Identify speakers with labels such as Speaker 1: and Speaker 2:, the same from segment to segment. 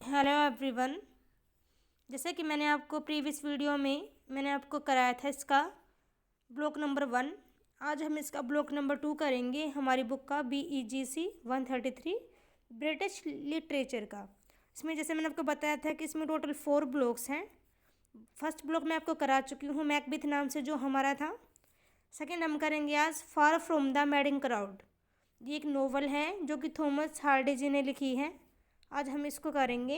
Speaker 1: Hello everyone. जैसे कि मैंने आपको प्रीवियस वीडियो में मैंने आपको कराया था इसका ब्लॉक नंबर 1। आज हम इसका ब्लॉक नंबर 2 करेंगे हमारी बुक का BEGC 133 ब्रिटिश लिटरेचर का। इसमें जैसे मैंने आपको बताया था कि इसमें टोटल 4 ब्लॉक्स हैं। फर्स्ट ब्लॉक मैं आपको करा चुकी हूँ मैकबेथ नाम से जो हमारा था। सेकेंड हम करेंगे आज फार फ्रॉम द मैडिंग क्राउड। ये एक नोवेल है जो कि थॉमस हार्डी जी ने लिखी है। आज हम इसको करेंगे।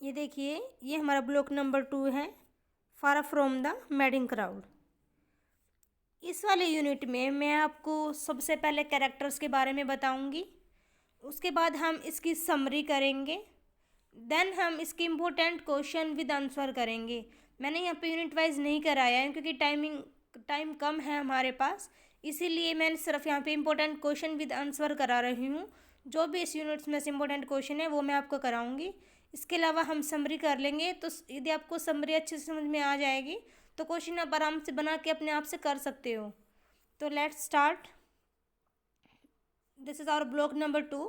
Speaker 1: ये देखिए, ये हमारा ब्लॉक नंबर 2 है, Far from the madding crowd. इस वाले यूनिट में मैं आपको सबसे पहले कैरेक्टर्स के बारे में बताऊंगी, उसके बाद हम इसकी समरी करेंगे, देन हम इसके इम्पोर्टेंट क्वेश्चन विद आंसर करेंगे। मैंने यहाँ पे यूनिट वाइज नहीं कराया है क्योंकि टाइम कम है हमारे पास, इसीलिए मैं सिर्फ यहाँ पे इम्पोर्टेंट क्वेश्चन विद आंसर करा रही हूँ। जो भी इस यूनिट में से इम्पोर्टेंट क्वेश्चन है वो मैं आपको कराऊंगी। इसके अलावा हम समरी कर लेंगे, तो यदि आपको समरी अच्छे से समझ में आ जाएगी तो क्वेश्चन आप आराम से बना के अपने आप से कर सकते हो। तो let's start. This is our block number 2,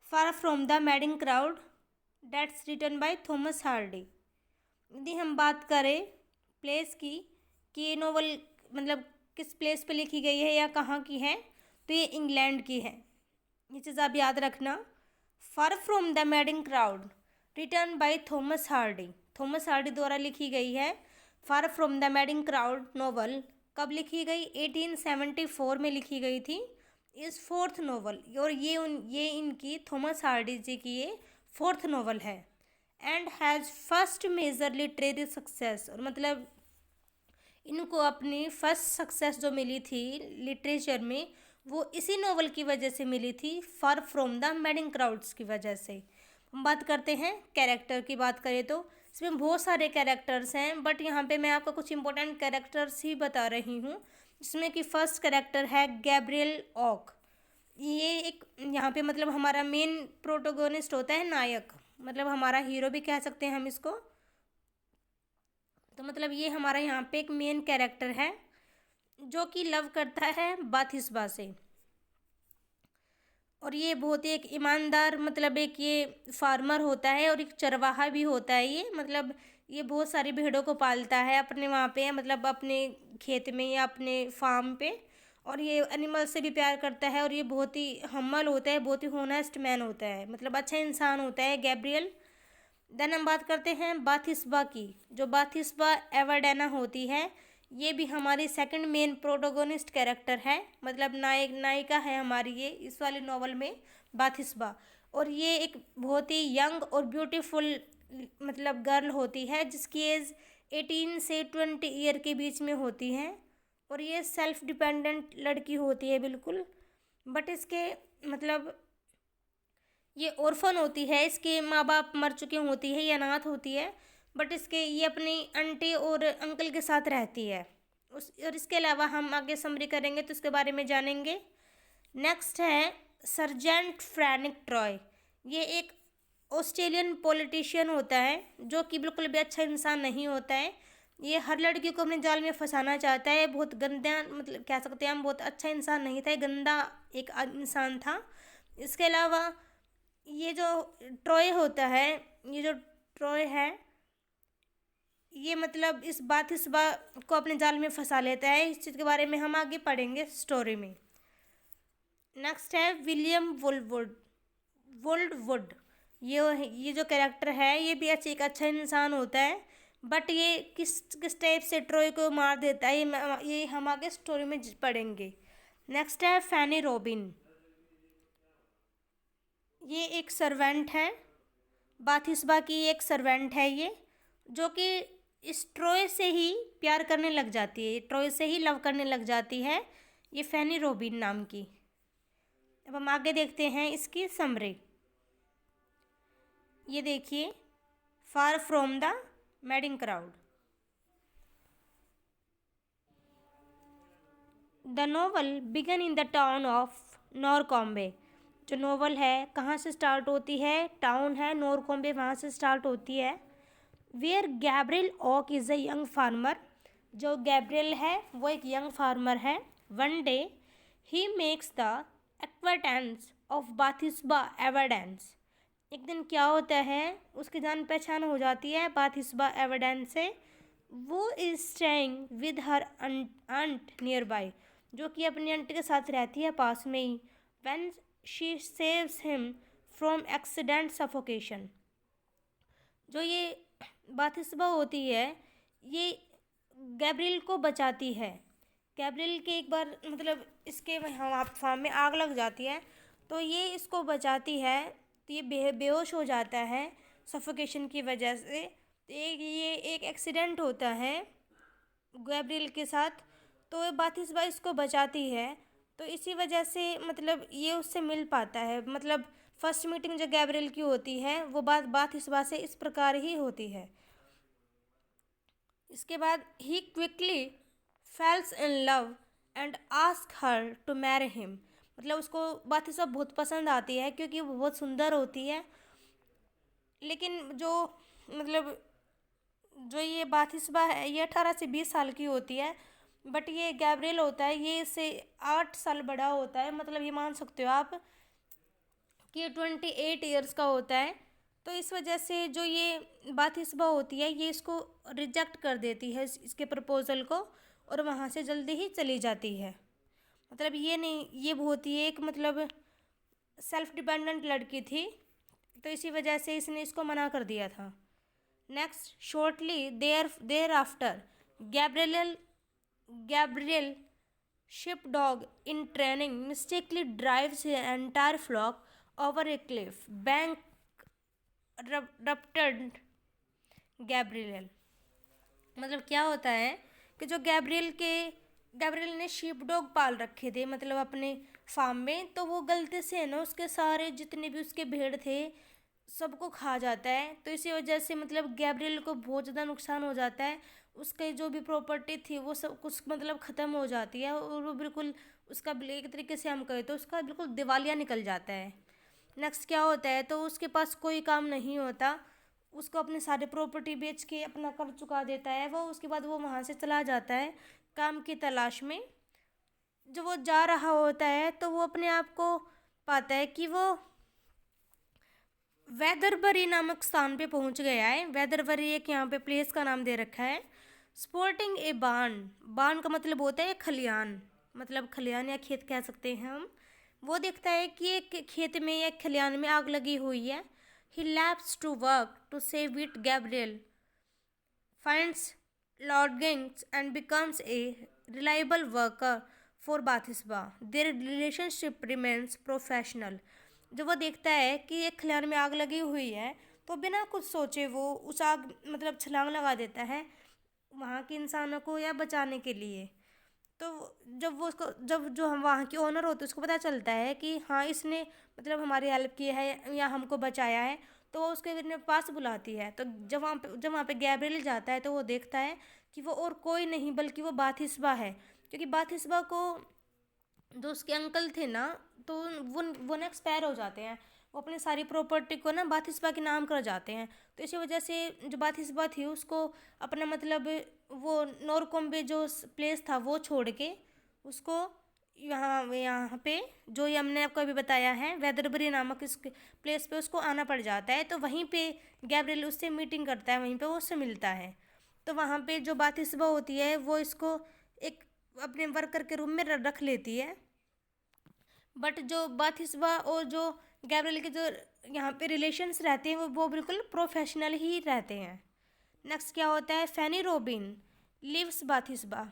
Speaker 1: Far from the madding Crowd, dates written by Thomas Hardy. यदि हम बात करें प्लेस की कि ये नोवेल मतलब किस प्लेस पे लिखी गई है या कहाँ की है, तो ये इंग्लैंड की है। ये चीज़ आप याद रखना। Far from the madding Crowd written by Thomas Hardy, Thomas Hardy द्वारा लिखी गई है। Far from the madding Crowd novel कब लिखी गई? 1874 में लिखी गई थी। इस फोर्थ नोवेल, और ये इनकी थॉमस हार्डी जी की ये फोर्थ नोवेल है। And has first major literary success, और मतलब इनको अपनी फर्स्ट सक्सेस जो मिली थी लिटरेचर में वो इसी नोवेल की वजह से मिली थी, फार फ्रॉम द मैडिंग क्राउड्स की वजह से। हम बात करते हैं कैरेक्टर की। बात करें तो इसमें बहुत सारे कैरेक्टर्स हैं, बट यहाँ पे मैं आपको कुछ इंपॉर्टेंट कैरेक्टर्स ही बता रही हूँ, जिसमें कि फर्स्ट कैरेक्टर है गैब्रियल ऑक। ये एक यहाँ पे मतलब हमारा मेन प्रोटोगोनिस्ट होता है, नायक, मतलब हमारा हीरो भी कह सकते हैं हम इसको। तो मतलब ये हमारा यहाँ पे एक मेन कैरेक्टर है जो कि लव करता है बाथिस्बा से, और ये बहुत ही एक ईमानदार मतलब एक ये फार्मर होता है और एक चरवाहा भी होता है। ये मतलब ये बहुत सारी भेड़ों को पालता है अपने वहाँ पे, मतलब अपने खेत में या अपने फार्म पे, और ये एनिमल से भी प्यार करता है, और ये बहुत ही हम्बल होता है, बहुत ही होनेस्ट मैन होता है, मतलब अच्छा इंसान होता है गैब्रियल। देन हम बात करते हैं बाथिस्बा की। जो बाथिस्बा एवर्डेना होती है, ये भी हमारी सेकंड मेन प्रोटोगोनिस्ट कैरेक्टर है, मतलब नायिका है हमारी ये इस वाली नॉवल में, बाथिस्बा। और ये एक बहुत ही यंग और ब्यूटीफुल मतलब गर्ल होती है जिसकी एज 18 से 20 ईयर के बीच में होती है, और ये सेल्फ डिपेंडेंट लड़की होती है बिल्कुल। बट इसके मतलब ये ऑर्फन होती है, इसके माँ बाप मर चुके होती है, ये अनाथ होती है, बट इसके ये अपनी आंटी और अंकल के साथ रहती है। और इसके अलावा हम आगे समरी करेंगे तो इसके बारे में जानेंगे। नेक्स्ट है सर्जेंट फ्रैनिक ट्रॉय। ये एक ऑस्ट्रेलियन पॉलिटिशियन होता है जो कि बिल्कुल भी अच्छा इंसान नहीं होता है। ये हर लड़की को अपने जाल में फंसाना चाहता है। बहुत गंदा मतलब कह सकते हैं हम, बहुत अच्छा इंसान नहीं था, गंदा एक इंसान था। इसके अलावा ये जो ट्रॉय होता है, ये जो ट्रॉय है ये मतलब इस बाथिस्बा को अपने जाल में फंसा लेता है। इस चीज़ के बारे में हम आगे पढ़ेंगे स्टोरी में। नेक्स्ट है विलियम वुल्डवुड। ये जो कैरेक्टर है ये भी एक अच्छा इंसान होता है, बट ये किस टाइप से ट्रॉय को मार देता है ये हम आगे स्टोरी में पढ़ेंगे। नेक्स्ट है फैनी रॉबिन। ये एक सर्वेंट है, बाथिस्बा की एक सर्वेंट है ये, जो कि इस ट्रॉय से ही प्यार करने लग जाती है, ट्रॉय से ही लव करने लग जाती है, ये फैनी रॉबिन नाम की। अब हम आगे देखते हैं इसकी समरी। ये देखिए, far from the madding crowd. The novel began in the town of Norcombe. जो नोवेल है कहाँ से स्टार्ट होती है? टाउन है नॉरकॉम्बे, वहाँ से स्टार्ट होती है। Where Gabriel Oak is a young farmer. जो गैब्रियल है वो एक यंग फार्मर है। One day he makes the acquaintance of Bathsheba Everdene. एक दिन क्या होता है, उसकी जान पहचान हो जाती है बाथिशबा एविडेंस से। वो is staying with her aunt nearby, जो कि अपनी आंटी के साथ रहती है पास में ही। When she saves him from accident suffocation, जो ये बाथिशबा होती है ये गैब्रियल को बचाती है। गैब्रियल के एक बार मतलब इसके वहाँ फार्म में आग लग जाती है, तो ये इसको बचाती है। तो ये बेहोश हो जाता है सफोकेशन की वजह से। ये एक एक्सीडेंट होता है गैब्रियल के साथ, तो बाथिशबा इसको बचाती है। तो इसी वजह से मतलब ये उससे मिल पाता है। मतलब फर्स्ट मीटिंग जो गैब्रियल की होती है वो बाथिशबा से इस प्रकार ही होती है। इसके बाद he quickly falls in love and ask her to marry him, मतलब उसको बाथिशबा बहुत पसंद आती है क्योंकि वो बहुत सुंदर होती है। लेकिन जो मतलब जो ये बाथिशबा है ये 18 से 20 साल की होती है, बट ये गैब्रियल होता है ये इससे 8 साल बड़ा होता है। मतलब ये मान सकते हो आप कि ये 28 ईयर्स का होता है। तो इस वजह से जो ये बाथिशबा होती है ये इसको रिजेक्ट कर देती है इसके प्रपोजल को, और वहाँ से जल्दी ही चली जाती है। मतलब ये नहीं, ये बहुत ही एक मतलब सेल्फ डिपेंडेंट लड़की थी, तो इसी वजह से इसने इसको मना कर दिया था। Next, shortly thereafter Gabriel sheep dog in training mistakenly drives entire flock over a cliff bankrupted Gabriel. मतलब क्या होता है कि जो गैब्रियल ने शीप डॉग पाल रखे थे मतलब अपने फार्म में, तो वो गलती से है ना उसके सारे जितने भी उसके भेड़ थे सबको खा जाता है। तो इसी वजह से मतलब गैब्रियल को बहुत ज़्यादा नुकसान हो जाता है। उसके जो भी प्रॉपर्टी थी वो सब कुछ मतलब ख़त्म हो जाती है, और वो बिल्कुल उसका एक तरीके से हम कहें तो उसका बिल्कुल दिवालिया निकल जाता है। नेक्स्ट क्या होता है, तो उसके पास कोई काम नहीं होता, उसको अपने सारे प्रॉपर्टी बेच के अपना कर्ज चुका देता है वो। उसके बाद वो वहाँ से चला जाता है काम की तलाश में। जब वो जा रहा होता है तो वो अपने आप को पाता है कि वो वेदरबरी नामक स्थान पे पहुंच गया है। वेदरबरी एक यहाँ पे प्लेस का नाम दे रखा है। स्पोर्टिंग ए बार्न, बार्न का मतलब होता है खलियान, मतलब खलियान या खेत कह सकते हैं हम। वो देखता है कि एक खेत में या खलियान में आग लगी हुई है। He leaps to work to save it Gabriel finds lodgings and becomes a reliable worker for Bathsheba. Their relationship remains professional। जब वो देखता है कि एक खलियान में आग लगी हुई है तो बिना कुछ सोचे वो उस आग मतलब छलांग लगा देता है वहाँ के इंसानों को या बचाने के लिए। तो जब वो उसको जब जो हम वहाँ के ओनर होते हैं उसको पता चलता है कि हाँ इसने मतलब हमारी हेल्प की है या हमको बचाया है, तो वो उसके अपने पास बुलाती है। तो जब वहाँ पे गैब्रियल जाता है तो वो देखता है कि वो और कोई नहीं बल्कि वो बाथिशबा है, क्योंकि बाथिशबा को जो उसके अंकल थे ना तो वो ना एक्सपायर हो जाते हैं। वो अपनी सारी प्रॉपर्टी को ना बाथिशबा के नाम कर जाते हैं। तो इसी वजह से जो बाथिशबा थी उसको अपना मतलब वो नोरकोम्बे जो प्लेस था वो छोड़ के उसको यहाँ यहाँ पे जो ये हमने आपको अभी बताया है वेदरबरी नामक इस प्लेस पे उसको आना पड़ जाता है। तो वहीं पे गैब्रियल उससे मीटिंग करता है, वहीं पे वो उससे मिलता है। तो वहाँ पे जो बाथिशबा होती है वो इसको एक अपने वर्कर के रूम में रख लेती है। बट जो बाथिशबा और जो गैब्रियल के जो यहाँ पे रिलेशंस रहते हैं वो बिल्कुल प्रोफेशनल ही रहते हैं। नेक्स्ट क्या होता है, फैनी रोबिन लिव्स बाथिशबा,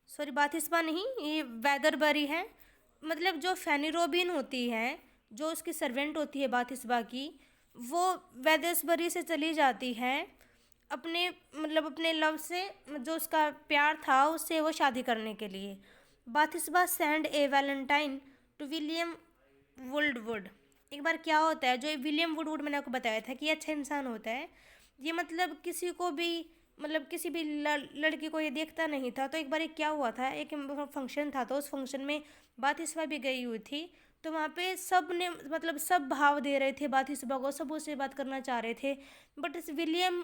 Speaker 1: सॉरी बाथिशबा नहीं ये वेदरबरी है। मतलब जो फैनी रोबिन होती है जो उसकी सर्वेंट होती है बाथिशबा की, वो वेदरबरी से चली जाती है अपने मतलब अपने लव से, जो उसका प्यार था उससे वो शादी करने के लिए। Bathsheba send a valentine to William वुडवुड। एक बार क्या होता है, जो विलियम वुडवुड मैंने आपको बताया था कि ये अच्छा इंसान होता है, ये मतलब किसी को भी मतलब किसी भी लड़की को ये देखता नहीं था। तो एक बार क्या हुआ था, एक फंक्शन था तो उस फंक्शन में बाथिशबा भी गई हुई थी। तो वहाँ पे सब ने मतलब सब भाव दे रहे थे बाथिशबा को, सब उससे बात करना चाह रहे थे। बट इस विलियम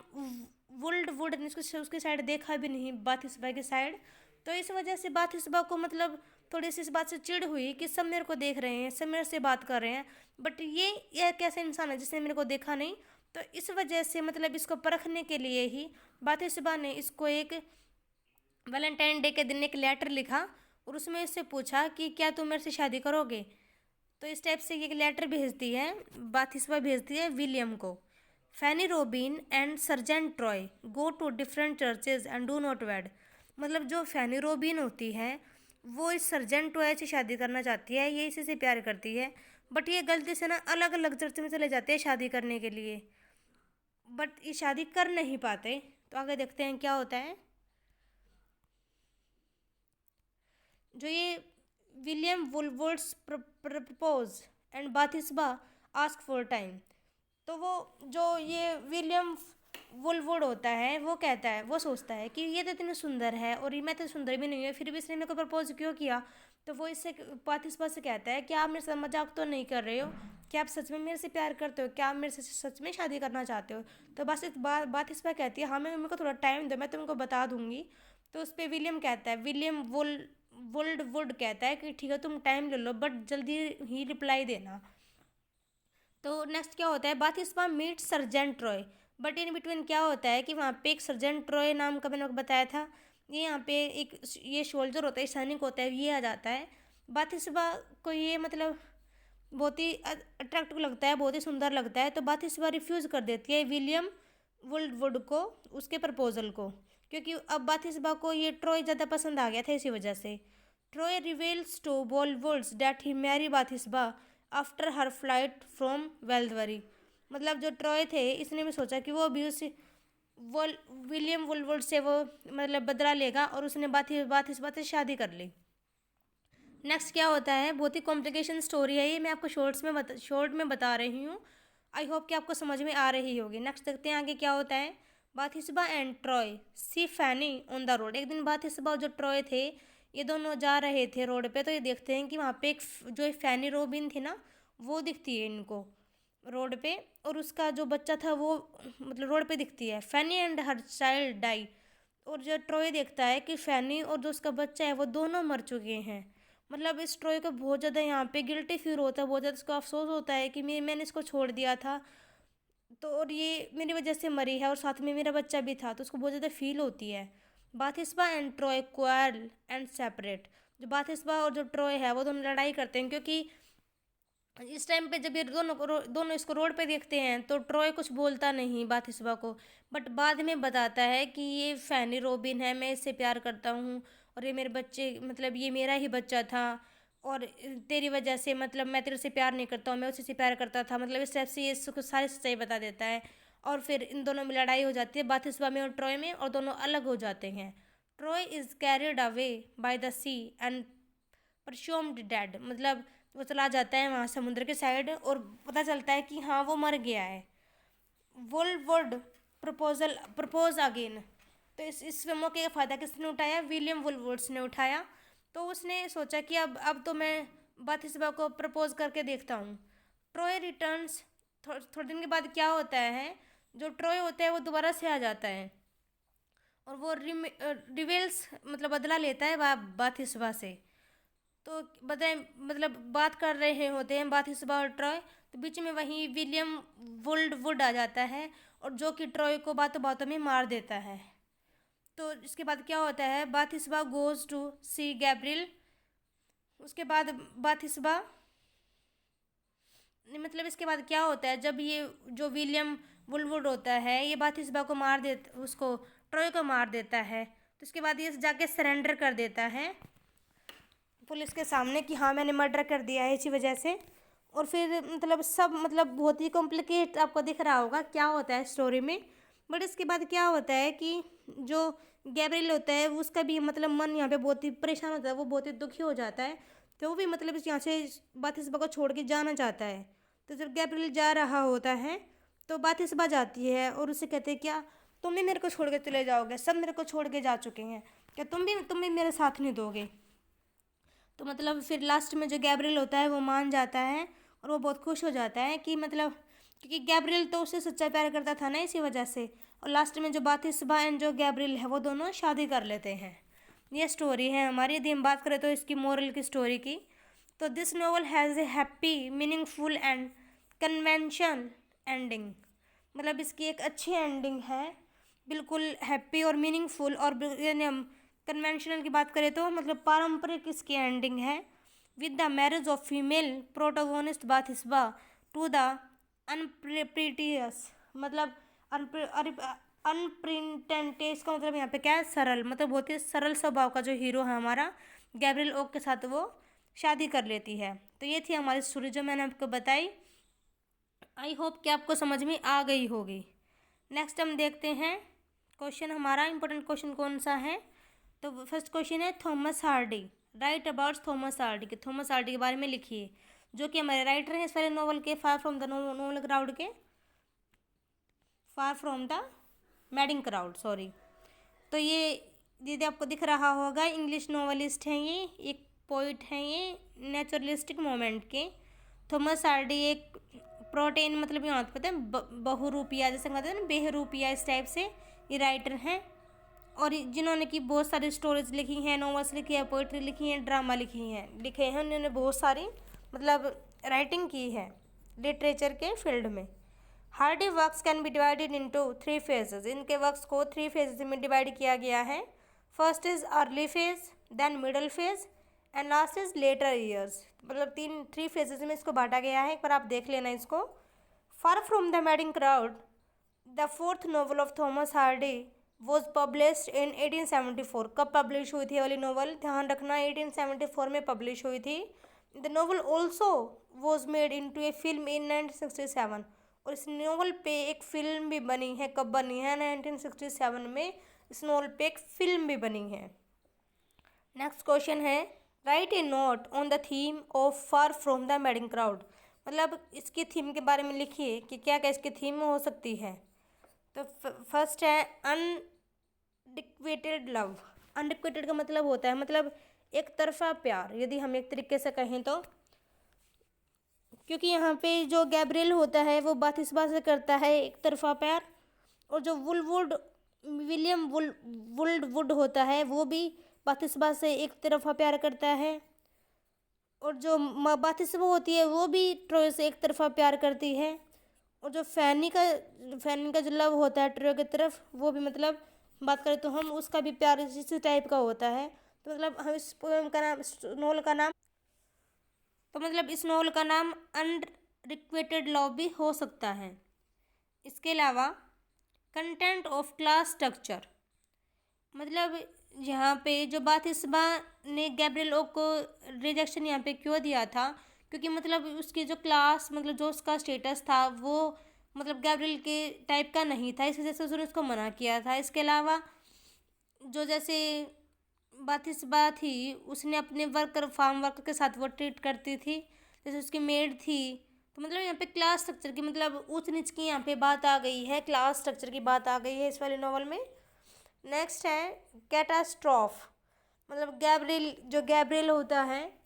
Speaker 1: वुड ने उसकी साइड देखा भी नहीं बाथिशबा की साइड। तो इस वजह से बाथिशबा को मतलब थोड़ी सी इस बात से चिढ़ हुई कि सब मेरे को देख रहे हैं, सब मेरे से बात कर रहे हैं, बट ये कैसा इंसान है जिसने मेरे को देखा नहीं। तो इस वजह से मतलब इसको परखने के लिए ही बाथिशबा ने इसको एक वैलेंटाइन डे के दिन एक लेटर लिखा और उसमें इससे पूछा कि क्या तुम मेरे से शादी करोगे। तो इस टाइप से एक लेटर भेजती है, बाथिशबा भेजती है विलियम को। Fanny Robin and sergeant Troy go to different churches and do not wed. मतलब जो फैनी रोबिन होती है वो इस सर्जेंट ट्रॉय से शादी करना चाहती है, ये इसी से प्यार करती है, बट ये गलती से ना अलग अलग चर्च में चले जाते हैं शादी करने के लिए, बट ये शादी कर नहीं पाते। तो आगे देखते हैं क्या होता है। जो ये William Boldwood's propose and Bathsheba ask for time. तो वो जो ये विलियम वुलवुड होता है वो कहता है, वो सोचता है कि ये तो इतनी सुंदर है और ये मैं तो सुंदर भी नहीं है, फिर भी इसने मेरे को प्रपोज क्यों किया। तो वो इससे बाथिशबा से कहता है कि आप मेरे साथ मजाक तो नहीं कर रहे हो, क्या आप सच में मेरे से प्यार करते हो, क्या आप मेरे से सच में शादी करना चाहते हो। तो बस इस बाथिशबा कहती है हाँ मैं, मेरे को थोड़ा टाइम दो, मैं तुमको बता दूंगी। तो उस पर विलियम कहता है, विलियम वुड कहता है कि ठीक है तुम टाइम ले लो बट जल्दी ही रिप्लाई देना। तो नेक्स्ट क्या होता है, Bathsheba meet sergeant Troy, but in between क्या होता है कि वहाँ पे एक सर्जेंट ट्रॉय नाम का मैंने आपको बताया था, ये यहाँ पे एक ये सोल्जर होता है, सैनिक होता है, ये आ जाता है। बाथिशबा को ये मतलब बहुत ही अट्रैक्टिव लगता है, बहुत ही सुंदर लगता है, तो बाथिशबा रिफ्यूज़ कर देती है विलियम वुड को उसके प्रपोजल को, क्योंकि अब बाथिशबा को ये ट्रॉय ज़्यादा पसंद आ गया था इसी वजह से। Troy reveals to Boldwood's that he marry Bathsheba after her flight from Weatherbury. मतलब जो ट्रॉय थे इसने भी सोचा कि वो भी उस विलियम वुलवर्ड से वो मतलब बदला लेगा और उसने बाथिशबा से शादी कर ली। नेक्स्ट क्या होता है, बहुत ही कॉम्प्लिकेशन स्टोरी है ये, मैं आपको शॉर्ट में बता रही हूँ, आई होप कि आपको समझ में आ रही होगी। नेक्स्ट देखते हैं आगे क्या होता है। Bathsheba and Troy see Fanny on the road. एक दिन बाथिशबा और जो ट्रॉय थे ये दोनों जा रहे थे रोड पे, तो ये देखते हैं कि वहाँ पे एक जो फैनी रोबिन थी ना वो दिखती है इनको रोड पे, और उसका जो बच्चा था वो मतलब रोड पे दिखती है। फैनी एंड हर चाइल्ड डाई। और जो ट्रॉय देखता है कि फैनी और जो उसका बच्चा है वो दोनों मर चुके हैं। मतलब इस ट्रॉय को बहुत ज़्यादा यहाँ पे गिल्टी फील होता है, बहुत ज़्यादा इसको अफसोस होता है कि मैंने इसको छोड़ दिया था, तो और ये मेरी वजह से मरी है और साथ में मेरा बच्चा भी था, तो उसको बहुत ज़्यादा फील होती है। Bathsheba and Troy quarrel and separate. जो बाथिशबा और जो ट्रॉय है वो दोनों लड़ाई करते हैं, क्योंकि इस टाइम पे जब ये दोनों इसको रोड पे देखते हैं तो ट्रॉय कुछ बोलता नहीं बाथिशबा को, बट बाद में बताता है कि ये फैनी रोबिन है, मैं इससे प्यार करता हूँ और ये मेरे बच्चे मतलब ये मेरा ही बच्चा था, और तेरी वजह से मतलब मैं तेरे से प्यार नहीं करता हूँ, मैं उसी से प्यार करता था, मतलब इस टाइप से ये इसको सारी सच्चाई बता देता है। और फिर इन दोनों में लड़ाई हो जाती है बाथिशबा में और ट्रॉय में, और दोनों अलग हो जाते हैं। Troy is carried away by the sea and presumed dead. मतलब वो चला जाता है वहाँ समुद्र के साइड और पता चलता है कि हाँ वो मर गया है। वुलवर्ड प्रपोज अगेन। तो इस मौके का फ़ायदा किसने उठाया, विलियम वुलवर्ड्स ने उठाया। तो उसने सोचा कि अब तो मैं बाथिशबा को प्रपोज करके देखता हूँ। Troy returns. थोड़े दिन के बाद क्या होता है, जो ट्रॉय होता है वो दोबारा से आ जाता है और वो रिवेल्स मतलब बदला लेता है बाथिशबा से। तो बताएं मतलब बात कर रहे होते हैं बाथिशबा और ट्रॉय, तो बीच में वहीं विलियम वुड आ जाता है और जो कि ट्रॉय को बातों बातों में मार देता है। तो इसके बाद क्या होता है, बाथिशबा गोज टू सी गैब्रियल। उसके बाद बाथिशबा मतलब इसके बाद क्या होता है, जब ये जो विलियम वुलवुड होता है ये बाथिशबा को मार दे उसको ट्रॉय को मार देता है, तो इसके बाद ये जाके सरेंडर कर देता है पुलिस के सामने कि हाँ मैंने मर्डर कर दिया है इसी वजह से। और फिर मतलब सब मतलब बहुत ही कॉम्प्लिकेट आपको दिख रहा होगा क्या होता है स्टोरी में, बट इसके बाद क्या होता है कि जो गैब्रियल होता है उसका भी मतलब मन यहाँ पे बहुत ही परेशान होता है, वो बहुत ही दुखी हो जाता है, तो वो भी मतलब यहाँ से बाथिशबा को छोड़ के जाना चाहता है। तो जब गैब्रियल जा रहा होता है तो बाथिशबा जाती है और उसे कहते हैं क्या तुम भी मेरे को छोड़ के चले जाओगे, सब मेरे को छोड़ के जा चुके हैं, क्या तुम भी मेरे साथ नहीं दोगे। तो मतलब फिर लास्ट में जो गैब्रियल होता है वो मान जाता है और वो बहुत खुश हो जाता है कि मतलब क्योंकि गैब्रियल तो उससे सच्चा प्यार करता था ना इसी वजह से। और लास्ट में जो बाथिशबा एंड जो गैब्रियल है वो दोनों शादी कर लेते हैं। ये स्टोरी है हमारी। यदि हम बात करें तो इसकी मोरल की स्टोरी की, तो this novel has a happy meaningful and convention ending. मतलब इसकी एक अच्छी एंडिंग है, बिल्कुल हैप्पी और मीनिंगफुल। और यानी हम कन्वेंशनल की बात करें तो मतलब पारंपरिक इसकी एंडिंग है। With the marriage of female protagonist Bathsheba to the unpretentious, मतलब अनप्रिटेंटेस का मतलब यहाँ पे क्या है, सरल, मतलब बहुत ही सरल स्वभाव का जो हीरो है हमारा गैब्रियल ओक के साथ वो शादी कर लेती है। तो ये थी हमारी स्टोरी जो मैंने आपको बताई। आई होप कि आपको समझ में आ गई होगी। नेक्स्ट हम देखते हैं क्वेश्चन, हमारा इंपॉर्टेंट क्वेश्चन कौन सा है। तो फर्स्ट क्वेश्चन है Thomas Hardy, right about Thomas Hardy, कि थॉमस हार्डी के बारे में लिखिए, जो कि हमारे राइटर हैं इस वाले नॉवल के, far from the novel crowd के, far from the madding crowd, sorry. तो ये दीदी आपको दिख रहा होगा, इंग्लिश नॉवलिस्ट हैं ये, एक पोइट हैं ये, नेचुरलिस्टिक मोमेंट के। थॉमस हार्डी एक प्रोटीन, मतलब यहाँ पे पता है बहुरूपिया, जैसे कहते हैं ना बेहरूपिया, इस टाइप से ये राइटर हैं। और जिन्होंने की बहुत सारी स्टोरीज लिखी हैं, नॉवेल्स लिखी है, पोइट्री लिखी है, ड्रामा लिखे हैं उन्होंने बहुत सारी, मतलब राइटिंग की है लिटरेचर के फील्ड में। Hardy works can be divided into 3 phases, इनके वर्क्स को 3 फेजेस में डिवाइड किया गया है। First is early phase, then middle phase and last is later years, मतलब 3 फेजेस में इसको बांटा गया है। एक बार आप देख लेना इसको। फार from the madding crowd, the fourth novel of Thomas Hardy was published in 1874। कब पब्लिश हुई थी ये वाली नॉवल, ध्यान रखना 1874 में पब्लिश हुई थी। The novel also was made into a film in 1967, और इस नॉवल पे एक फिल्म भी बनी है। कब बनी है, 1967 में इस नॉवल पे एक फिल्म भी बनी है। नेक्स्ट क्वेश्चन है right A note on the theme of far from the madding Crowd, मतलब इसकी थीम के बारे में लिखिए कि क्या क्या इसकी थीम हो सकती है। तो फर्स्ट है अनरिक्वेटेड लव। अनरिक्वेटेड का मतलब होता है मतलब एक तरफा प्यार, यदि हम एक तरीके से कहें तो, क्योंकि यहाँ पे जो गैब्रियल होता है वो बाथिस्बा से करता है एक तरफा प्यार, और जो विलियम वुल्डवुड होता है वो भी बाथिस्बा से एक तरफा प्यार करता है, और जो बाथिस्बा होती है वो भी ट्रोय से एक तरफा प्यार करती है, और जो फैनी का जो लव होता है ट्रोय की तरफ, वो भी मतलब बात करें तो हम उसका भी प्यार इसी टाइप का होता है। तो मतलब हम इस पोएम का नाम, इस नॉवल का नाम, तो मतलब इस नॉवल का नाम अनरिक्वेटेड लव भी हो सकता है। इसके अलावा कंटेंट ऑफ क्लास स्ट्रक्चर, मतलब यहाँ पे जो बाथिस्बा ने गैब्रियल ओक को रिजेक्शन यहाँ पे क्यों दिया था, क्योंकि मतलब उसकी जो क्लास, मतलब जो उसका स्टेटस था वो मतलब गैब्रियल के टाइप का नहीं था, इस वजह से उसने उसको मना किया था। इसके अलावा जो जैसे बाथिस्बा थी उसने अपने फार्म वर्कर के साथ वो ट्रीट करती थी जैसे उसकी मेड थी। तो मतलब यहाँ पे क्लास स्ट्रक्चर की, मतलब ऊंच नीच की यहाँ पे बात आ गई है, क्लास स्ट्रक्चर की बात आ गई है इस वाले नॉवल में। नेक्स्ट है कैटास्ट्रॉफ, मतलब गैब्रियल होता है,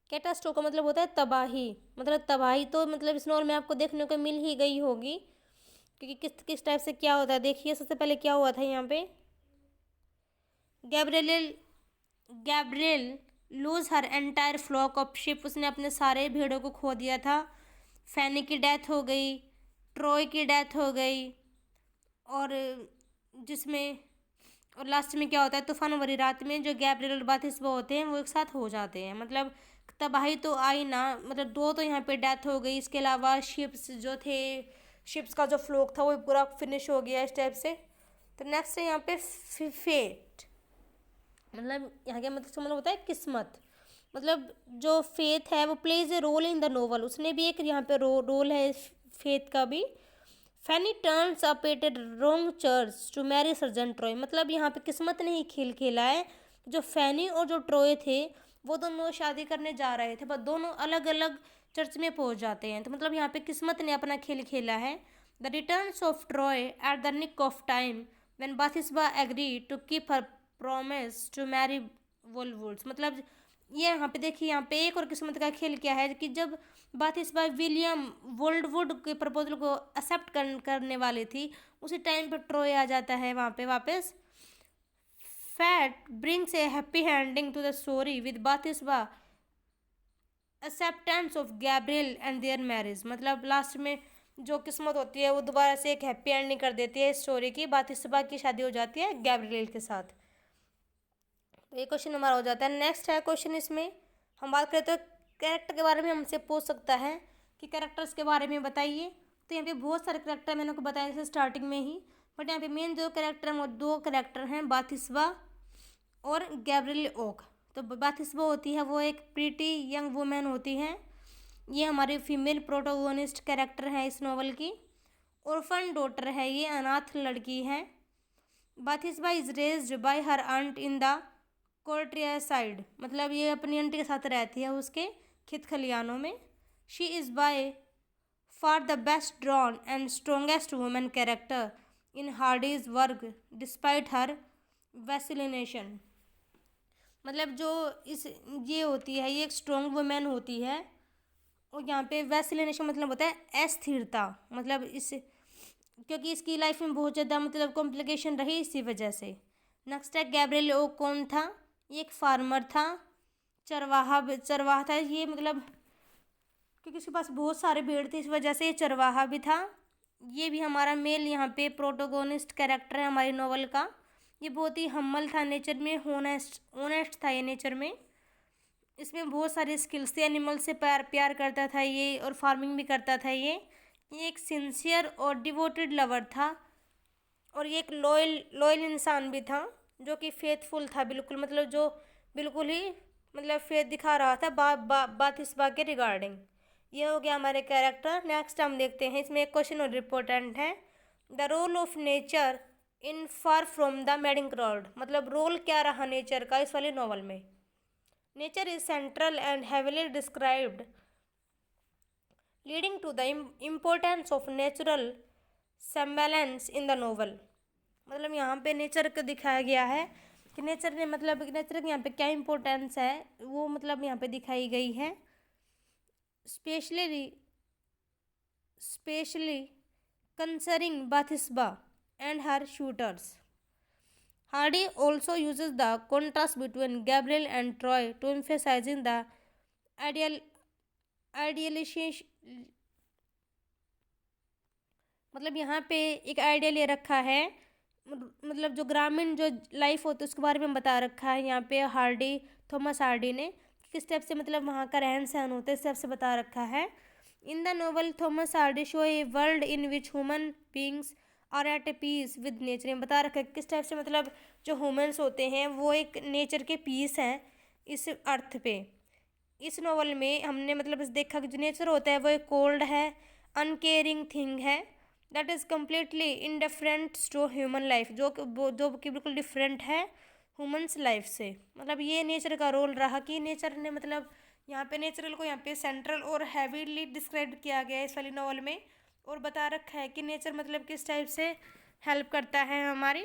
Speaker 1: कैटास्ट्रोफ का मतलब होता है तबाही, मतलब तबाही। तो मतलब इस नॉवल में आपको देखने को मिल ही गई होगी क्योंकि किस किस टाइप से क्या होता है। देखिए सबसे पहले क्या हुआ था यहाँ पे, Gabriel lose her entire flock of sheep, उसने अपने सारे भेड़ों को खो दिया था। फैनी की डेथ हो गई, ट्रॉय की डेथ हो गई, और जिसमें और लास्ट में क्या होता है, तूफान भरी रात में जो गैब्रियल और बाथिस्बा होते हैं वो एक साथ हो जाते हैं। मतलब तबाही तो आई ना, मतलब 2 तो यहाँ पे डेथ हो गई, इसके अलावा शिप्स जो थे, शिप्स का जो फ्लोक था वो पूरा फिनिश हो गया इस टाइप से। तो नेक्स्ट है यहाँ पे फेट, मतलब यहाँ के मतलब होता है किस्मत, मतलब जो फेथ है वो plays a role in the novel, उसने भी एक यहाँ पे रोल है फेथ का भी। Fanny turns up at a wrong church to marry sergeant Troy, मतलब यहाँ पे किस्मत ने ही खेल खेला है। जो फैनी और जो ट्रॉय थे वो दोनों शादी करने जा रहे थे, पर दोनों अलग अलग चर्च में पहुंच जाते हैं। तो मतलब यहाँ पे किस्मत ने अपना खेल खेला है। The returns of Troy at the nick of time when Bathsheba agree to keep her promise to marry Boldwood's, मतलब ये यहाँ पे देखिए, यहाँ पे एक और किस्मत का खेल क्या है कि जब बाथिस्बा विलियम वुल्डवुड के प्रपोजल को एक्सेप्ट करने वाली थी, उसी टाइम पर ट्रॉय आ जाता है वहाँ पे वापस। Fate brings a happy ending to the story with Bathsheba acceptance of Gabriel and their marriage। मतलब लास्ट में जो किस्मत होती है वो दोबारा से एक हैप्पी एंडिंग कर देती है इस स्टोरी की। बातिशबा की शादी हो जाती है गैब्रिएल के साथ। तो ये क्वेश्चन हमारा हो जाता है। नेक्स्ट है क्वेश्चन, इसमें हम बात करें तो कैरेक्टर के बारे में हमसे पूछ सकता है कि कैरेक्टर्स के बारे में बताइए। तो यहाँ पे बहुत सारे कैरेक्टर मैंने आपको बताया जैसे स्टार्टिंग में ही, बट यहाँ पे मेन जो कैरेक्टर हैं वो दो कैरेक्टर हैं, बातिशबा और गैब्रिएल ओक। तो बातिशबा होती है वो एक प्रीटी यंग वुमेन होती है, ये हमारी फीमेल प्रोटोगोनिस्ट कैरेक्टर है इस नॉवल की। ऑर्फन डॉटर है, ये अनाथ लड़की है। Bathsheba is raised by her aunt in the countryside, मतलब ये अपनी आंटी के साथ रहती है उसके खेत खलियानों में। She is by far the best drawn and strongest women character in Hardy's work despite her vacillation. मतलब जो इस ये होती है ये एक स्ट्रॉन्ग वुमेन होती है, और यहाँ पे वैसिलिनेशन मतलब होता है अस्थिरता, मतलब इस क्योंकि इसकी लाइफ में बहुत ज़्यादा मतलब कॉम्प्लिकेशन रही इसी वजह से। नेक्स्ट है गैब्रिएल ओक कौन था, ये एक फार्मर था, चरवाहा था ये, मतलब क्योंकि उसके पास बहुत सारे भेड़ थे इस वजह से ये चरवाहा भी था। ये भी हमारा मेल यहाँ पे प्रोटोगोनिस्ट कैरेक्टर है हमारी नॉवल का। ये बहुत ही हम्बल था नेचर में, ऑनेस्ट था ये नेचर में। इसमें बहुत सारे स्किल्स थे, एनिमल से प्यार करता था ये, और फार्मिंग भी करता था ये एक सिंसियर और डिवोटेड लवर था, और ये एक लॉयल इंसान भी था जो कि फेथफुल था बिल्कुल, मतलब जो बिल्कुल ही मतलब फेथ दिखा रहा था बातिशबा के रिगार्डिंग। ये हो गया हमारे कैरेक्टर। नेक्स्ट हम देखते हैं, इसमें एक क्वेश्चन और इम्पोर्टेंट है, the role of nature in Far from the madding Crowd, मतलब रोल क्या रहा नेचर का इस वाली नॉवल में। Nature is central and heavily described leading to the importance of natural semblance in the novel. मतलब यहाँ पे नेचर को दिखाया गया है कि नेचर ने मतलब नेचर के यहाँ पे क्या इम्पोर्टेंस है वो मतलब यहाँ पे दिखाई गई है। Specially concerning Bathsheba and her shooters. Hardy also uses the contrast between Gabriel and Troy to emphasizing the idealization, मतलब यहाँ पे एक आइडियल ये रखा है, मतलब जो ग्रामीण जो लाइफ होती है उसके बारे में बता रखा है यहाँ पे थॉमस हार्डी ने किस टाइप से मतलब वहाँ का रहन सहन होता है इस टाइप से बता रखा है। In the novel Thomas Hardy show a world in which human beings are at a peace with nature, में बता रखा है किस टाइप से मतलब जो ह्यूमंस होते हैं वो एक नेचर के पीस हैं इस अर्थ पे। इस नॉवल में हमने मतलब देखा कि जो नेचर होता है वो एक कोल्ड है, अनकेयरिंग थिंग है, that is completely indifferent to human life, जो कि बिल्कुल डिफरेंट है ह्यूमंस लाइफ से। मतलब ये नेचर का रोल रहा कि नेचर ने मतलब यहाँ पे नेचुरल को यहाँ पे सेंट्रल और हैवीली डिस्क्राइब किया गया है इस वाली नॉवल में, और बता रखा है कि नेचर मतलब किस टाइप से हेल्प करता है हमारी।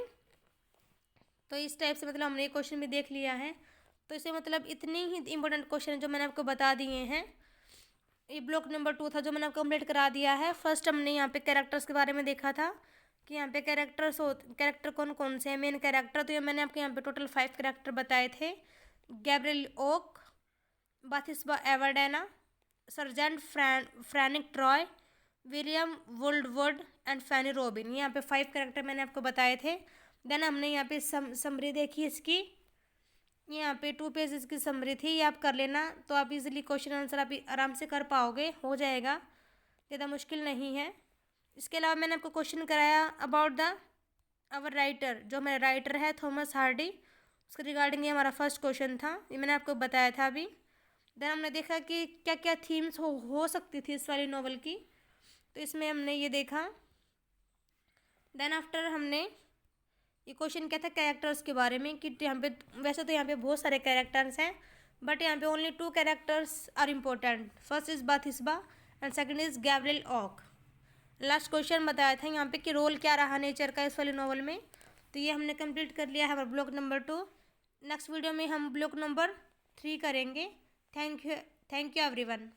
Speaker 1: तो इस टाइप से मतलब हमने ये क्वेश्चन भी देख लिया है। तो इसे मतलब इतनी ही इंपॉर्टेंट क्वेश्चन जो मैंने आपको बता दिए हैं, ये ब्लॉक नंबर 2 था जो मैंने आपको कंप्लीट करा दिया है। फर्स्ट हमने यहाँ पे कैरेक्टर्स के बारे में देखा था कि यहाँ पे कैरेक्टर कौन कौन से हैं मेन कैरेक्टर। तो ये मैंने आपको यहाँ पे टोटल 5 कैरेक्टर बताए थे, Gabriel Oak, Bathsheba Everdene, sergeant Francis Troy, William Boldwood and Fanny Robin. यहाँ पे 5 कैरेक्टर मैंने आपको बताए थे। देन हमने यहाँ पे समरी देखी इसकी, यहाँ पे 2 पेजेस की समरी थी, ये आप कर लेना तो आप इजीली क्वेश्चन आंसर आप आराम से कर पाओगे, हो जाएगा, ज़्यादा मुश्किल नहीं है। इसके अलावा मैंने आपको क्वेश्चन कराया अबाउट आवर राइटर, जो मेरा राइटर है थॉमस हार्डी, उसके रिगार्डिंग ये हमारा फर्स्ट क्वेश्चन था, ये मैंने आपको बताया था अभी। देन हमने देखा कि क्या क्या थीम्स हो सकती थी इस वाली नॉवल की, तो इसमें हमने ये देखा। देन आफ्टर हमने ये क्वेश्चन क्या था कैरेक्टर्स के बारे में कि यहाँ पे वैसे तो यहाँ पे बहुत सारे कैरेक्टर्स हैं, बट यहाँ पे only 2 characters are important, first is Bathsheba and second is Gabriel Oak. Last question बताया था यहाँ पे कि रोल क्या रहा नेचर का इस वाली नॉवल में, तो ये हमने कंप्लीट कर लिया है हमारा ब्लॉक नंबर 2। नेक्स्ट वीडियो में हम ब्लॉक नंबर 3 करेंगे। Thank you everyone.